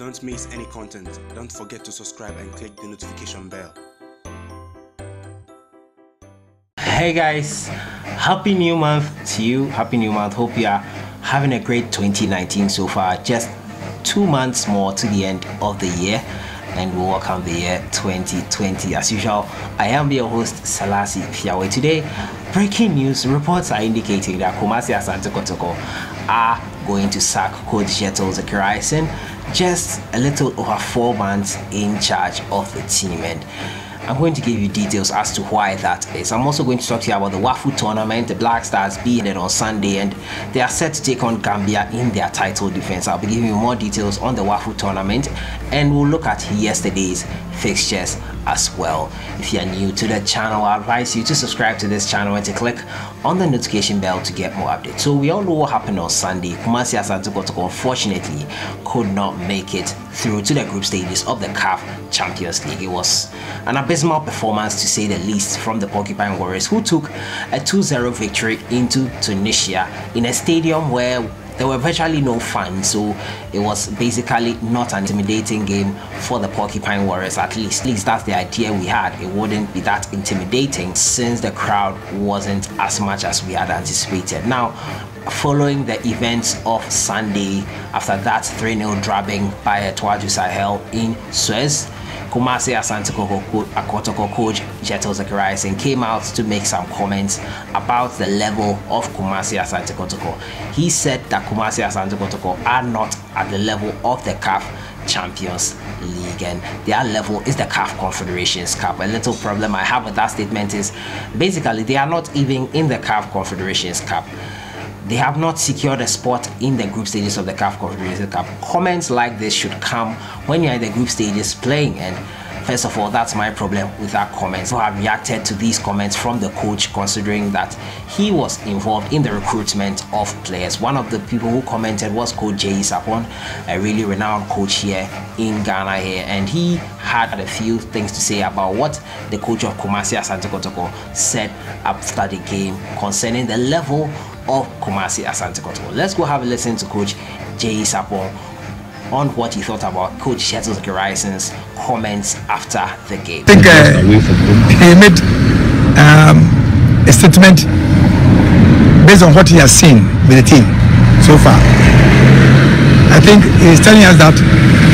Don't miss any content. Don't forget to subscribe and click the notification bell. Hey guys, happy new month to you. Happy new month. Hope you are having a great 2019 so far. Just 2 months more to the end of the year, and we'll welcome the year 2020. As usual, I am your host, Salasi Fiawe. Today, breaking news reports are indicating that KUMASI ASANTE Kotoko are going to sack Coach KJETIL ZACHARAISON just a little over 4 months in charge of the team, and I'm going to give you details as to why that is. I'm also going to talk to you about the Wafu tournament. The Black Stars being it on Sunday, and they are set to take on Gambia in their title defense. I'll be giving you more details on the Wafu tournament, and we'll look at yesterday's fixtures as well. If you're new to the channel, I advise you to subscribe to this channel and to click on the notification bell to get more updates. So we all know what happened on Sunday. KUMASI ASANTE Kotoko unfortunately could not make it through to the group stages of the CAF Champions League. It was an abysmal performance to say the least from the Porcupine Warriors, who took a 2-0 victory into Tunisia in a stadium where there were virtually no fans, so it was basically not an intimidating game for the Porcupine Warriors. At least that's the idea we had. It wouldn't be that intimidating since the crowd wasn't as much as we had anticipated. Now, following the events of Sunday, after that 3-0 drubbing by Etoile Sahel in Suez, KUMASI ASANTE Kotoko coach KJETIL ZACHARAISON came out to make some comments about the level of KUMASI ASANTE Kotoko. He said that KUMASI ASANTE Kotoko are not at the level of the CAF Champions League, and their level is the CAF Confederations Cup. A little problem I have with that statement is basically they are not even in the CAF Confederations Cup. They have not secured a spot in the group stages of the CAF Confederations Cup. Comments like this should come when you're in the group stages playing, and first of all, that's my problem with that comment. So I reacted to these comments from the coach, considering that he was involved in the recruitment of players. One of the people who commented was Coach Sapon, a really renowned coach here in Ghana here, and he had a few things to say about what the coach of KUMASI ASANTE Kotoko said after the game concerning the level of KUMASI ASANTE Kotoko. Let's go have a listen to Coach Sapon on what he thought about Coach KJETIL ZACHARAISON's comments after the game. I think he made a statement based on what he has seen with the team so far. I think he's telling us that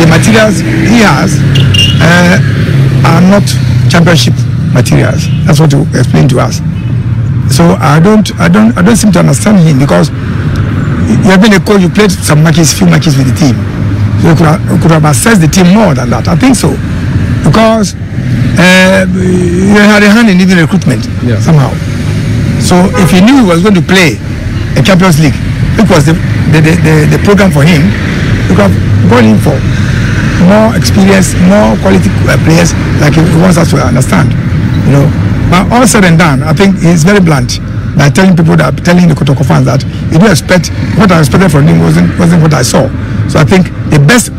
the materials he has are not championship materials. That's what he explained to us. So I don't seem to understand him, because you have been a coach, you played some matches, few matches with the team. So you could have assessed the team more than that. I think so, because you had a hand in even recruitment somehow. So if he knew he was going to play a Champions League, which was the program for him, you could have gone in for more experience, more quality players, like he wants us to understand, you know. But all said and done, I think he's very blunt by telling people that, telling the Kotoko fans that you do expect, what I expected from him wasn't what I saw. So I think the best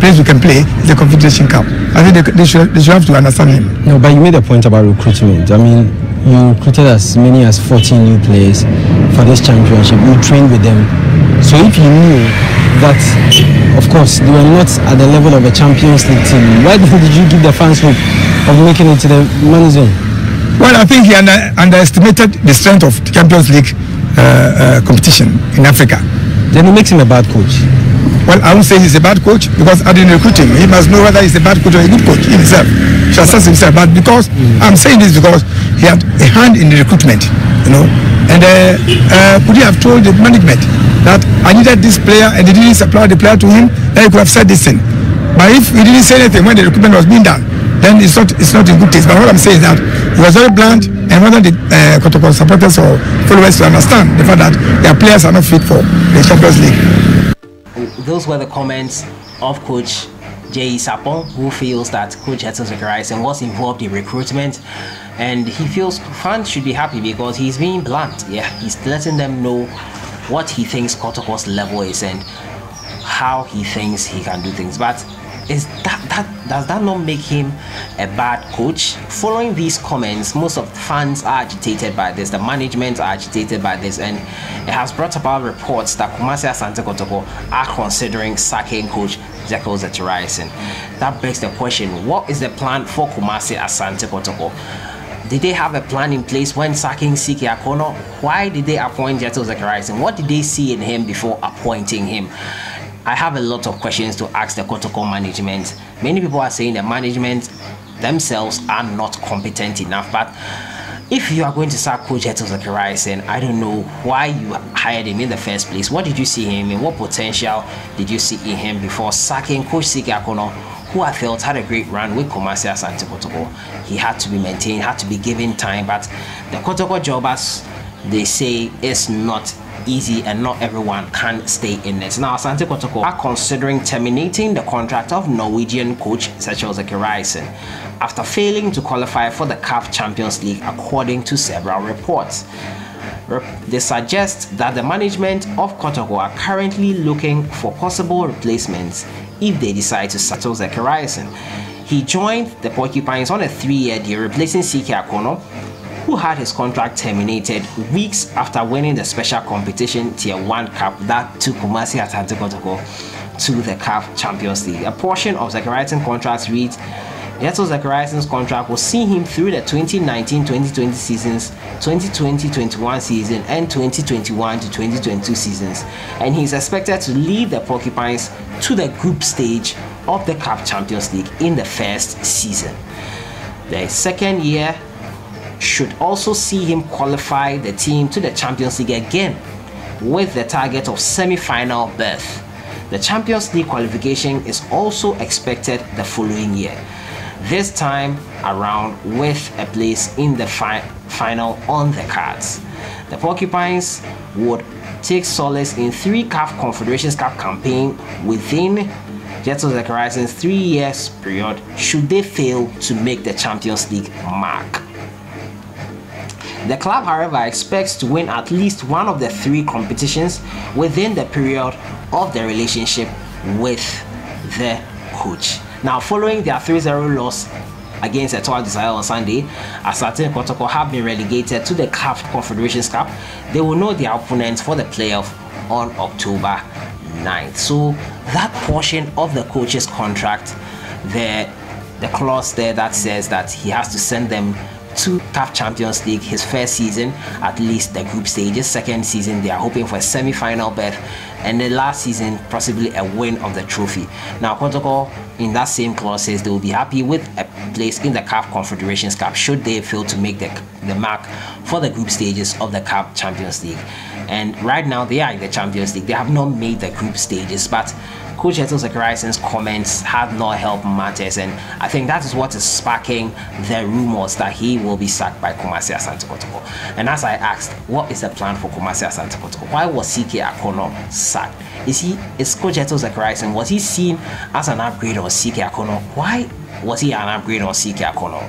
place we can play is the Confederation Cup. I think they should have to understand him. No, but you made a point about recruitment. I mean, you recruited as many as 14 new players for this championship. You trained with them. So if you knew that, of course, they were not at the level of a Champions League team, why did you give the fans hope of making it to the money zone? Well, I think he underestimated the strength of the Champions League competition in Africa. Then it makes him a bad coach. Well, I won't say he's a bad coach, because I didn't recruit him. He must know whether he's a bad coach or a good coach himself. He should assess himself. But because I'm saying this because he had a hand in the recruitment, you know. And could he have told the management that I needed this player and they didn't supply the player to him? Then he could have said this thing. But if he didn't say anything when the recruitment was being done, then it's not in good taste. But what I'm saying is that he was very blunt, and wanted the Kotoko supporters or followers to understand the fact that their players are not fit for the Champions League. Those were the comments of Coach Sapon, who feels that Coach KJETIL ZACHARAISON was involved in recruitment, and he feels fans should be happy because he's being blunt. Yeah, he's letting them know what he thinks Kotoko's level is and how he thinks he can do things. But does that not make him a bad coach? Following these comments, most of the fans are agitated by this, the management are agitated by this, and it has brought about reports that KUMASI ASANTE Kotoko are considering sacking Coach ZACHARAISON. That begs the question, what is the plan for Kumasi Asante Kotoko? Did they have a plan in place when sacking CK Akono? Why did they appoint ZACHARAISON? What did they see in him before appointing him? I have a lot of questions to ask the Kotoko management. Many people are saying the management themselves are not competent enough, but if you are going to sack Coach ZACHARAISON, I don't know why you hired him in the first place. What did you see him in? What potential did you see in him before sacking Coach CK Akono, who I felt had a great run with Kumasi Asante Kotoko? He had to be maintained, had to be given time, but the Kotoko job, as they say, is not easy and not everyone can stay in it. Now, Asante Kotoko are considering terminating the contract of Norwegian coach ZACHARAISON after failing to qualify for the CAF Champions League, according to several reports. They suggest that the management of Kotoko are currently looking for possible replacements if they decide to settle ZACHARAISON. He joined the Porcupines on a 3-year deal, replacing CK Akono, who had his contract terminated weeks after winning the special competition Tier 1 Cup that took Kumasi Asante Kotoko to the CAF Champions League. A portion of ZACHARAISON's contract reads, ZACHARAISON's contract will see him through the 2019-2020 seasons, 2020-21 season, and 2021-2022 seasons, and he is expected to lead the Porcupines to the group stage of the CAF Champions League in the first season. The second year should also see him qualify the team to the Champions League again, with the target of semi-final berth. The Champions League qualification is also expected the following year, this time around with a place in the final on the cards. The Porcupines would take solace in 3 CAF Confederations Cup campaign within ZACHARAISON's 3 years period should they fail to make the Champions League mark. The club, however, expects to win at least one of the 3 competitions within the period of the relationship with the coach. Now, following their 3-0 loss against Etoile du Sahel on Sunday, Asante Kotoko have been relegated to the CAF Confederations Cup. They will know their opponents for the playoff on October 9th. So that portion of the coach's contract, the clause there that says that he has to send them to CAF Champions League his first season, at least the group stages. Second season, they are hoping for a semi-final berth, and the last season, possibly a win of the trophy. Now, Kotoko, in that same clause, says they will be happy with a place in the CAF Confederations Cup should they fail to make the mark for the group stages of the CAF Champions League. And right now, they are in the Champions League. They have not made the group stages, but Coach ZACHARAISON's comments have not helped matters, and I think that is what is sparking the rumors that he will be sacked by Kumasi Asante Kotoko. And as I asked, what is the plan for Kumasi Asante Kotoko? Why was CK Akono sacked? Is Coach ZACHARAISON, was he seen as an upgrade on CK Akono? Why was he an upgrade on CK Akono?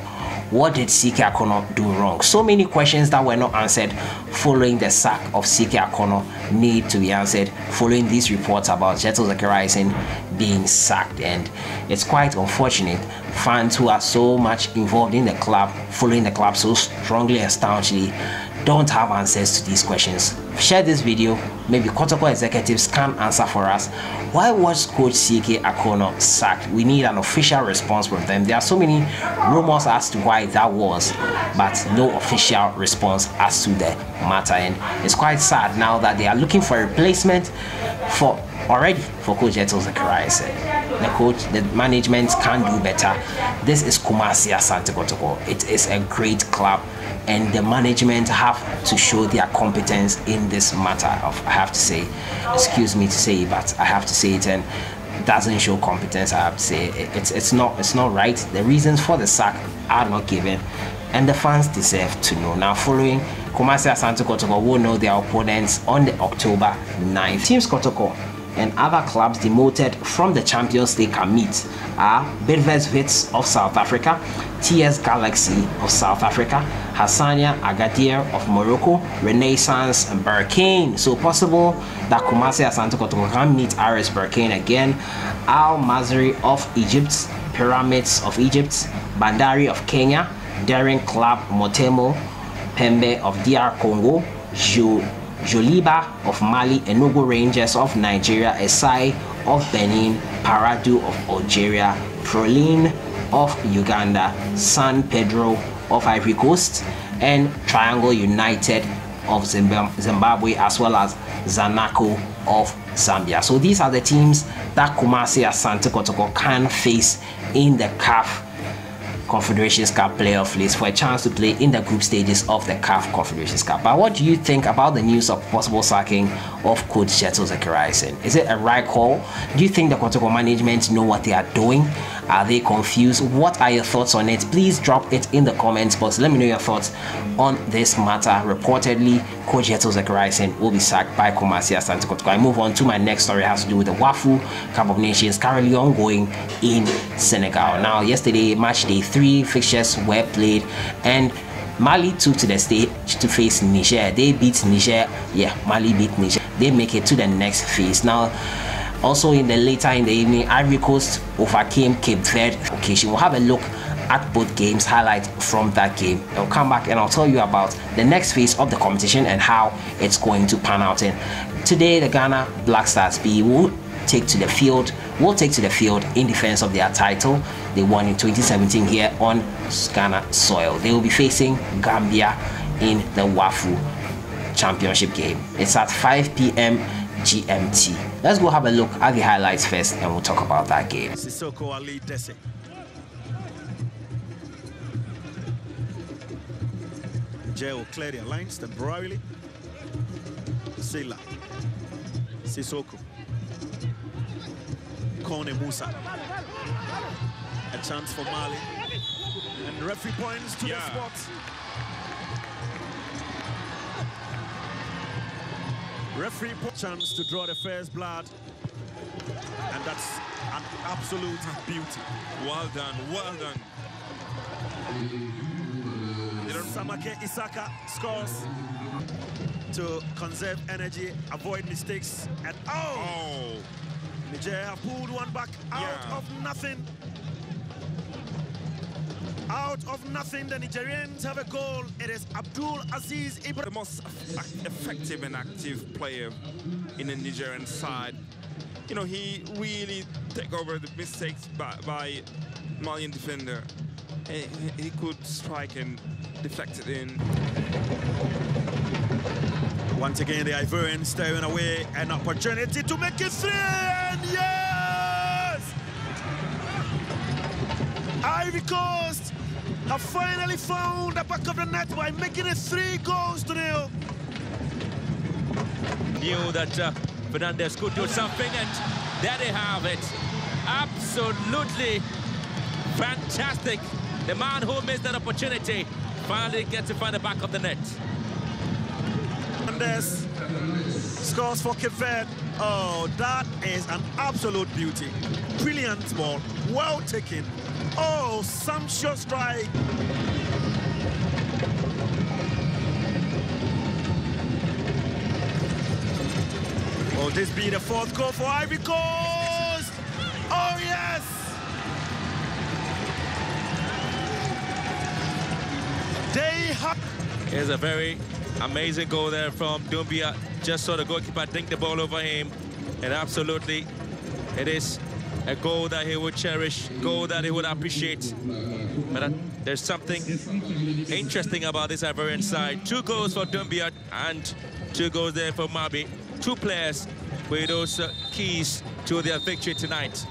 What did CK Akono do wrong? So many questions that were not answered following the sack of CK Akono need to be answered following these reports about ZACHARAISON being sacked. And it's quite unfortunate. Fans who are so much involved in the club, following the club so strongly and staunchly, don't have answers to these questions. Share this video. Maybe Kotoko executives can answer for us. Why was Coach CK Akono sacked? We need an official response from them. There are so many rumors as to why that was, but no official response as to the matter. And it's quite sad now that they are looking for a replacement for Coach ZACHARAISON. The management can do better. This is Kumasi Asante Kotoko. It is a great club, and the management have to show their competence in this matter. I have to say, excuse me to say, but I have to say it, and doesn't show competence. I have to say it's not right. The reasons for the sack are not given, and the fans deserve to know. Now, following Kumasi Asante Kotoko will know their opponents on the October 9th. Teams Kotoko and other clubs demoted from the Champions League can meet are Bidvest Wits of South Africa, TS Galaxy of South Africa, Hassania Agadir of Morocco, Renaissance and Berkane. So possible that Kumasi Asante Kotoko can meet RS Berkane again, Al Mazri of Egypt, Pyramids of Egypt, Bandari of Kenya, Daring Club Motemo Pembe of DR Congo, Joliba of Mali, Enugu Rangers of Nigeria, Esai of Benin, Paradu of Algeria, Prolin of Uganda, San Pedro of Ivory Coast, and Triangle United of Zimbabwe, as well as Zanaco of Zambia. So these are the teams that Kumasi, Asante, Kotoko can face in the CAF Confederations Cup playoff list for a chance to play in the group stages of the CAF Confederations Cup. But what do you think about the news of possible sacking of Coach GAMBIA ZACHARAISON? Is it a right call? Do you think the Kotoko management know what they are doing? Are they confused? What are your thoughts on it? Please drop it in the comments box. Let me know your thoughts on this matter. Reportedly, Coach GAMBIA ZACHARAISON will be sacked by Kumasi, Asante, Kotoko. I move on to my next story. It has to do with the Wafu Cup of Nations currently ongoing in Senegal. Now, yesterday, match day 3 fixtures were played, and Mali took to the stage to face Niger. They beat Niger. Yeah, Mali beat Niger. They make it to the next phase. Now, also later in the evening, Ivory Coast overcame Cape Verde occasion. We'll have a look at both games, highlights from that game. I'll come back and I'll tell you about the next phase of the competition and how it's going to pan out. And today, the Ghana Black Stars B will take to the field in defense of their title. They won in 2017 here on Ghana soil. They will be facing Gambia in the Wafu championship game. It's at 5 p.m. GMT. Let's go have a look at the highlights first and we'll talk about that game. Sissoko Ali Dese. Jay will clear their lines temporarily. Sela. Sissoko. Kone Musa. A chance for Mali. And the referee points to the spot. Referee chance to draw the first blood. And that's an absolute beauty. Well done, well done. Samake Isaka scores to conserve energy, avoid mistakes, and Nigeria have pulled one back out of nothing. Out of nothing, the Nigerians have a goal. It is Abdul Aziz Ibrahim. The most effective and active player in the Nigerian side. You know, he really took over the mistakes by Malian defender. He could strike and deflect it in. Once again, the Ivorians staring away an opportunity to make it 3, and yes! Ivory Coast have finally found the back of the net by making it 3-0. Knew that Fernandez could do something, and there they have it. Absolutely fantastic. The man who missed that opportunity finally gets to find the back of the net. Fernandez scores for Cape Verde. Oh, that is an absolute beauty. Brilliant ball, well taken. Oh, sumptuous strike. Will this be the 4th goal for Ivory Coast? Oh, yes! They have... Here's a very amazing goal there from Doumbia. Just saw the goalkeeper dink the ball over him. And absolutely, it is a goal that he would cherish, goal that he would appreciate. But there's something interesting about this Ivorian side. 2 goals for Doumbia and 2 goals there for Mabi. 2 players with those keys to their victory tonight.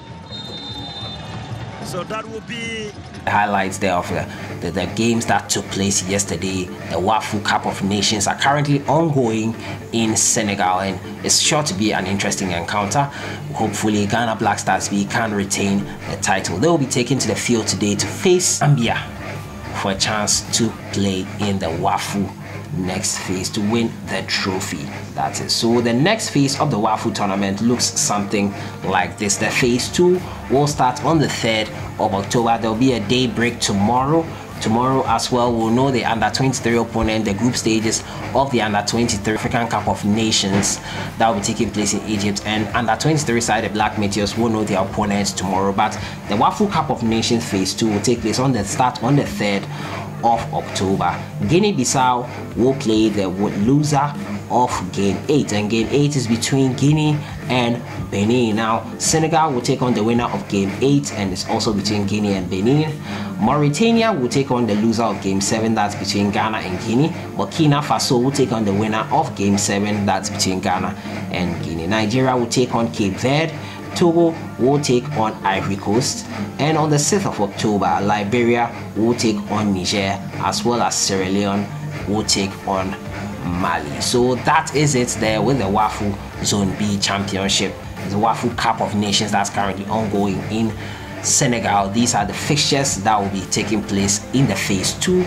So that will be highlights there of the games that took place yesterday. The Wafu Cup of Nations are currently ongoing in Senegal, and it's sure to be an interesting encounter. Hopefully, Ghana Black Stars B can retain the title. They will be taken to the field today to face Gambia for a chance to play in the Wafu next phase to win the trophy. That's it. So the next phase of the Wafu tournament looks something like this. The phase 2 will start on the 3rd of October. There will be a day break tomorrow. Tomorrow as well, we'll know the under-23 opponent, the group stages of the under-23 African Cup of Nations that will be taking place in Egypt, and under-23 side, the Black Meteors, will know their opponents tomorrow. But the Wafu Cup of Nations phase 2 will take place on the 3rd of October. Guinea-Bissau will play the loser of game 8, and game 8 is between Guinea and Benin. Now Senegal will take on the winner of game 8, and it's also between Guinea and Benin. Mauritania will take on the loser of game 7, that's between Ghana and Guinea. Burkina Faso will take on the winner of game 7, that's between Ghana and Guinea. Nigeria will take on Cape Verde. Togo will take on Ivory Coast, and on the 6th of October, Liberia will take on Niger, as well as Sierra Leone will take on Mali. So that is it there with the Wafu Zone B Championship, the Wafu Cup of Nations that's currently ongoing in Senegal. These are the fixtures that will be taking place in the phase 2.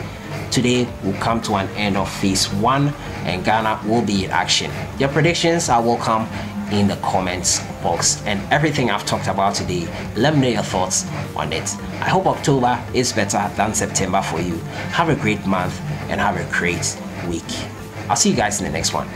Today will come to an end of phase 1, and Ghana will be in action. Your predictions are welcome in the comments box, and everything I've talked about today, let me know your thoughts on it. I hope October is better than September for you. Have a great month and have a great week. I'll see you guys in the next one.